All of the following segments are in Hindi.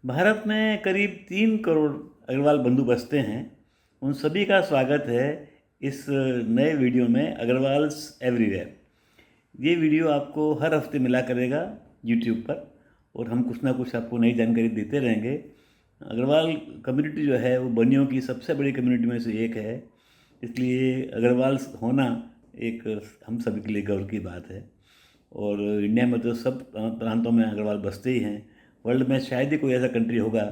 भारत में करीब 3 करोड़ अग्रवाल बंधु बसते हैं। उन सभी का स्वागत है इस नए वीडियो में अग्रवाल्स एवरीवेयर। ये वीडियो आपको हर हफ्ते मिला करेगा यूट्यूब पर, और हम कुछ ना कुछ आपको नई जानकारी देते रहेंगे। अग्रवाल कम्युनिटी जो है वो बनियों की सबसे बड़ी कम्युनिटी में से एक है, इसलिए अग्रवाल्स होना एक हम सभी के लिए गर्व की बात है। और इंडिया में तो सब प्रांतों में अग्रवाल बसते ही हैं। वर्ल्ड में शायद ही कोई ऐसा कंट्री होगा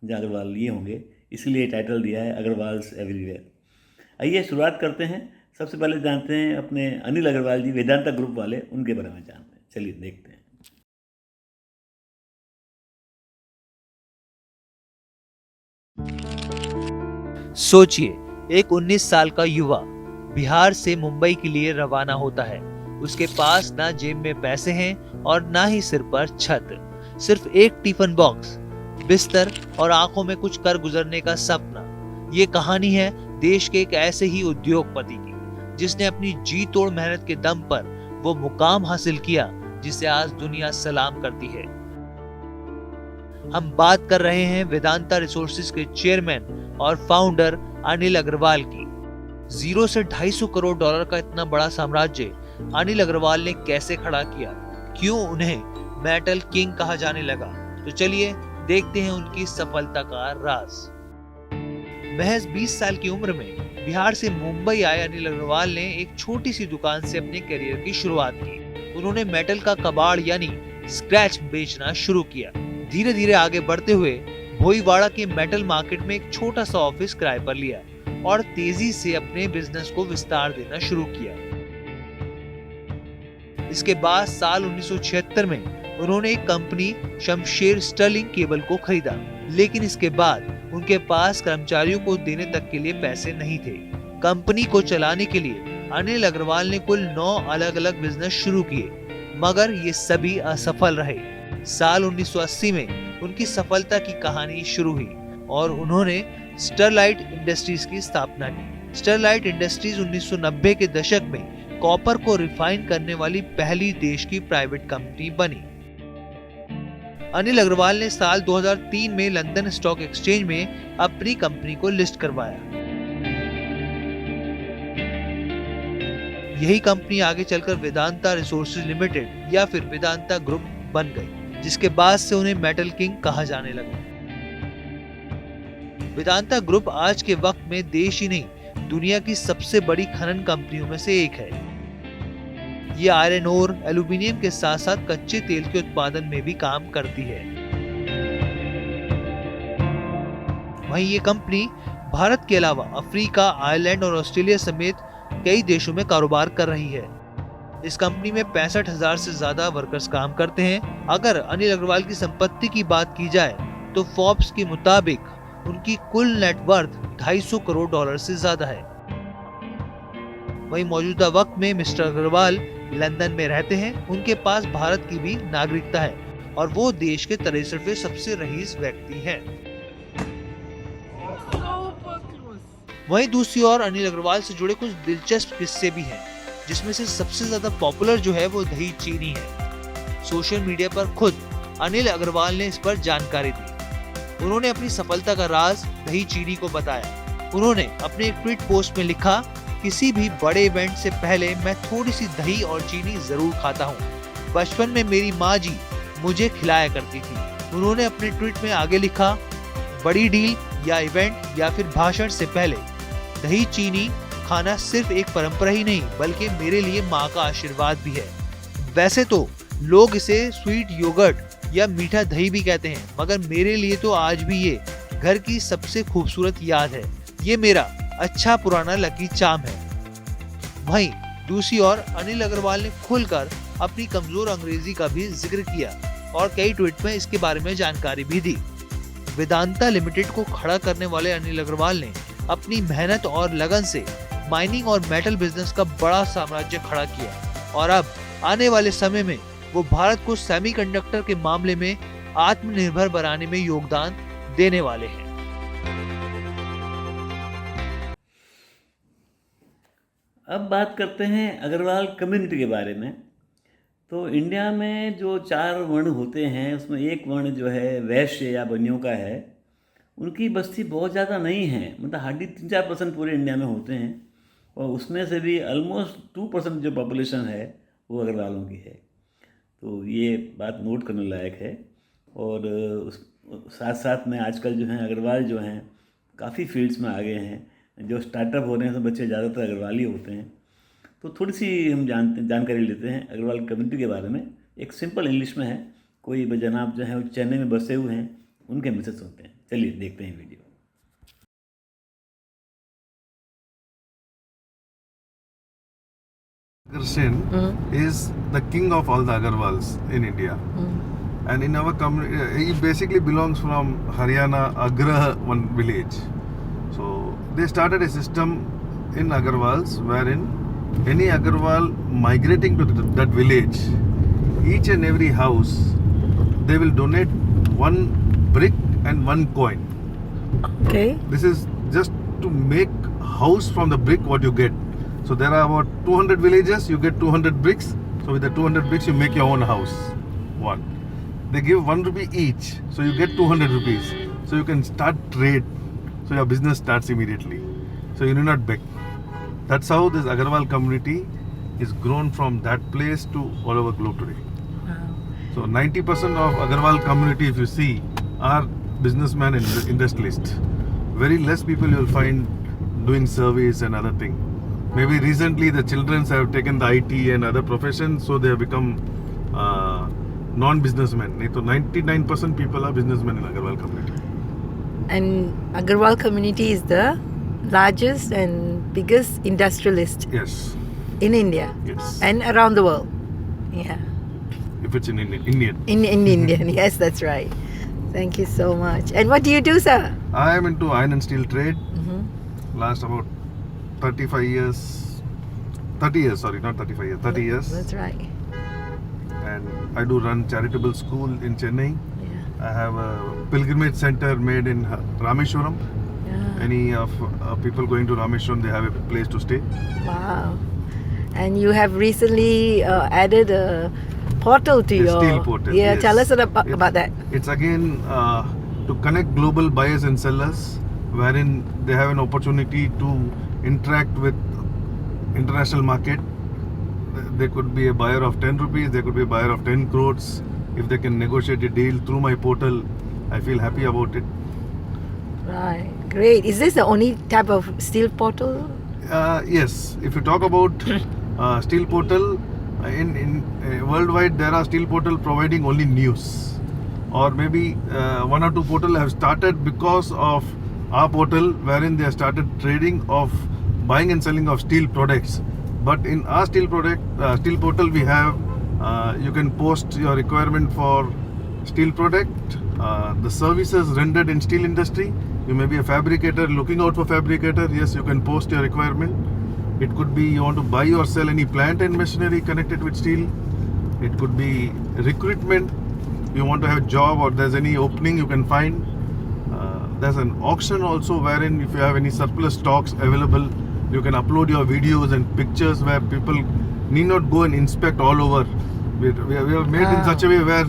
जहाँ अग्रवाल ये होंगे, इसलिए टाइटल दिया है अग्रवाल्स एवरीवेयर। आइए शुरुआत करते हैं। सबसे पहले जानते हैं अपने अनिल अग्रवाल जी, वेदांता ग्रुप वाले, उनके बारे में जानते हैं। चलिए देखते हैं। सोचिए, एक 19 साल का युवा बिहार से मुंबई के लिए रवाना होता है। उसके पास ना जेब में पैसे हैं और ना ही सिर पर छत, सिर्फ एक टिफिन बॉक्स, बिस्तर और आंखों में कुछ कर गुजरने का सपना। ये कहानी है देश के एक ऐसे ही उद्योगपति की, जिसने अपनी जी तोड़ मेहनत के दम पर वो मुकाम हासिल किया जिसे आज दुनिया सलाम करती है। हम बात कर रहे हैं वेदांता रिसोर्सेज के चेयरमैन और फाउंडर अनिल अग्रवाल की। जीरो से $250 का इतना बड़ा साम्राज्य अनिल अग्रवाल ने कैसे खड़ा किया? क्यों उन्हें मेटल किंग कहा जाने लगा? तो चलिए देखते हैं उनकी सफलता का राज। महज 20 साल की उम्र में बिहार से मुंबई आए अनिल अग्रवाल ने एक छोटी सी दुकान से अपने करियर की शुरुआत की। उन्होंने मेटल का कबाड़ यानी स्क्रैच बेचना शुरू किया। धीरे धीरे आगे बढ़ते हुए भोईवाड़ा के मेटल मार्केट में एक छोटा सा ऑफिस किराए पर लिया और तेजी से अपने बिजनेस को विस्तार देना शुरू किया। इसके बाद साल 1976 में उन्होंने एक कंपनी शमशेर स्टर्लिंग केबल को खरीदा, लेकिन इसके बाद उनके पास कर्मचारियों को देने तक के लिए पैसे नहीं थे। कंपनी को चलाने के लिए अनिल अग्रवाल ने कुल 9 अलग अलग बिजनेस शुरू किए, मगर ये सभी असफल रहे। साल 1980 में उनकी सफलता की कहानी शुरू हुई और उन्होंने स्टरलाइट इंडस्ट्रीज की स्थापना की। स्टरलाइट इंडस्ट्रीज 1990 के दशक में कॉपर को रिफाइन करने वाली पहली देश की प्राइवेट कंपनी बनी। अनिल अग्रवाल ने साल 2003 में लंदन स्टॉक एक्सचेंज में अपनी कंपनी को लिस्ट करवाया। यही कंपनी आगे चलकर वेदांता रिसोर्सेज लिमिटेड या फिर वेदांता ग्रुप बन गई, जिसके बाद से उन्हें मेटल किंग कहा जाने लगा। वेदांता ग्रुप आज के वक्त में देश ही नहीं, दुनिया की सबसे बड़ी खनन कंपनियों में से एक है। ये आयरन ओर, एल्यूमिनियम के साथ साथ कच्चे तेल के उत्पादन में भी काम करती है। वहीं ये कंपनी भारत के अलावा अफ्रीका, आयरलैंड और ऑस्ट्रेलिया समेत कई देशों में कारोबार कर रही है। इस कंपनी में 65,000 से ज्यादा वर्कर्स काम करते हैं। अगर अनिल अग्रवाल की संपत्ति की बात की जाए तो फोर्ब्स के मुताबिक उनकी कुल नेटवर्थ $250 करोड़ से ज्यादा है। वहीं मौजूदा वक्त में मिस्टर अग्रवाल लंदन में रहते हैं। उनके पास भारत की भी नागरिकता है और वो देश के 63वें सबसे रईस व्यक्ति हैं। वहीं दूसरी ओर अनिल अग्रवाल से जुड़े कुछ दिलचस्प किस्से भी हैं, जिसमें से सबसे ज्यादा पॉपुलर जो है वो दही चीनी है। सोशल मीडिया पर खुद अनिल अग्रवाल ने इस पर जानकारी दी। उन्होंने अपनी सफलता का राज दही चीनी को बताया। उन्होंने अपने एक ट्वीट पोस्ट में लिखा, किसी भी बड़े इवेंट से पहले मैं थोड़ी सी दही और चीनी जरूर खाता हूँ। बचपन में मेरी माँ जी मुझे खिलाया करती थी। उन्होंने अपने ट्वीट में आगे लिखा, बड़ी डील या इवेंट या फिर भाषण से पहले दही चीनी खाना सिर्फ एक परंपरा ही नहीं, बल्कि मेरे लिए माँ का आशीर्वाद भी है। वैसे तो लोग इसे स्वीट योगर्ट या मीठा दही भी कहते हैं, मगर मेरे लिए तो आज भी ये घर की सबसे खूबसूरत याद है। ये मेरा अच्छा पुराना लकी चार्म है। वहीं दूसरी ओर अनिल अग्रवाल ने खुलकर अपनी कमजोर अंग्रेजी का भी जिक्र किया और कई ट्वीट में इसके बारे में जानकारी भी दी। वेदांता लिमिटेड को खड़ा करने वाले अनिल अग्रवाल ने अपनी मेहनत और लगन से माइनिंग और मेटल बिजनेस का बड़ा साम्राज्य खड़ा किया और अब आने वाले समय में वो भारत को सेमीकंडक्टर के मामले में आत्मनिर्भर बनाने में योगदान देने वाले हैं। अब बात करते हैं अग्रवाल कम्युनिटी के बारे में। तो इंडिया में जो 4 वर्ण होते हैं उसमें एक वर्ण जो है वैश्य या बनियों का है, उनकी बस्ती बहुत ज़्यादा नहीं है, मतलब हार्डली 3-4% पूरे इंडिया में होते हैं, और उसमें से भी ऑलमोस्ट 2% जो पॉपुलेशन है वो अग्रवालों की है। तो ये बात नोट करने लायक है। और उस साथ साथ में आजकल जो हैं अग्रवाल जो हैं काफ़ी फील्ड्स में आ गए हैं। जो स्टार्टअप हो रहे हैं तो बच्चे ज़्यादातर अग्रवाल ही होते हैं। तो थोड़ी सी हम जानकारी लेते हैं अग्रवाल कम्युनिटी के बारे में। एक सिंपल इंग्लिश में है। कोई जनाब जो हैं वो चेन्नई में बसे हुए हैं, उनके मैसेज सुनते हैं। चलिए देखते हैं video. Agarsen is the king of all the Agarwals in India. And in our community, he basically belongs from Haryana, Agra, one village. So they started a system in Agarwals wherein any Agarwal migrating to that village, each and every house, they will donate 1 brick and 1 coin. Okay. This is just to make house from the brick what you get. So there are about 200 villages, you get 200 bricks. So with the 200 bricks you make your own house. One. They give 1 rupee each. So you get 200 rupees. So you can start trade. So your business starts immediately. So you do not beg. That's how this Agarwal community is grown from that place to all over globe today. Wow. So 90% of Agarwal community, if you see, are businessmen and industrialists. Very less people you will find doing service and other thing. Maybe recently the children have taken the IT and other professions, so they have become non-businessmen. So 99% people are businessmen in Agarwal community. And Agarwal community is the largest and biggest industrialist Yes. in India Yes. and around the world. Yeah. If it's in Indian. In Indian. Yes, that's right. Thank you so much. And what do you do, sir? I am into iron and steel trade. Mm-hmm. Last about 30 years, sorry, not 35 years, 30 years. That's right. And I do run charitable school in Chennai. Yeah. I have a pilgrimage center made in Rameshwaram. Yeah. Any of people going to Rameshwaram, they have a place to stay. Wow. And you have recently added a portal to A your steel portal, Yeah, yes. tell us about that. It's again to connect global buyers and sellers, wherein they have an opportunity to interact with international market. There could be a buyer of 10 rupees, there could be a buyer of 10 crores. If they can negotiate a deal through my portal, I feel happy about it. Right. Great. Is this the only type of steel portal? Yes, if you talk about steel portal, in worldwide there are steel portal providing only news, or maybe 1 or 2 portal have started because of our portal, wherein they have started trading of buying and selling of steel products. But in our steel portal we have you can post your requirement for steel product, the services rendered in steel industry. You may be a fabricator looking out for fabricator. Yes, you can post your requirement. It could be you want to buy or sell any plant and machinery connected with steel. It could be recruitment. You want to have a job or there's any opening you can find. There's an auction also, wherein if you have any surplus stocks available, you can upload your videos and pictures where people need not go and inspect all over. We have made in such a way where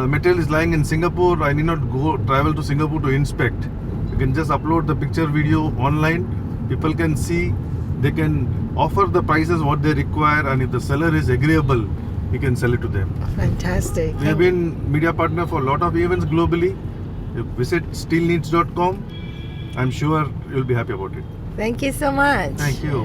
material is lying in Singapore. I need not go travel to Singapore to inspect. You can just upload the picture video online. People can see. They can offer the prices what they require, and if the seller is agreeable, you can sell it to them. Fantastic. We have been media partner for a lot of events globally. You visit steelneeds.com. I'm sure you'll be happy about it. Thank you so much. Thank you.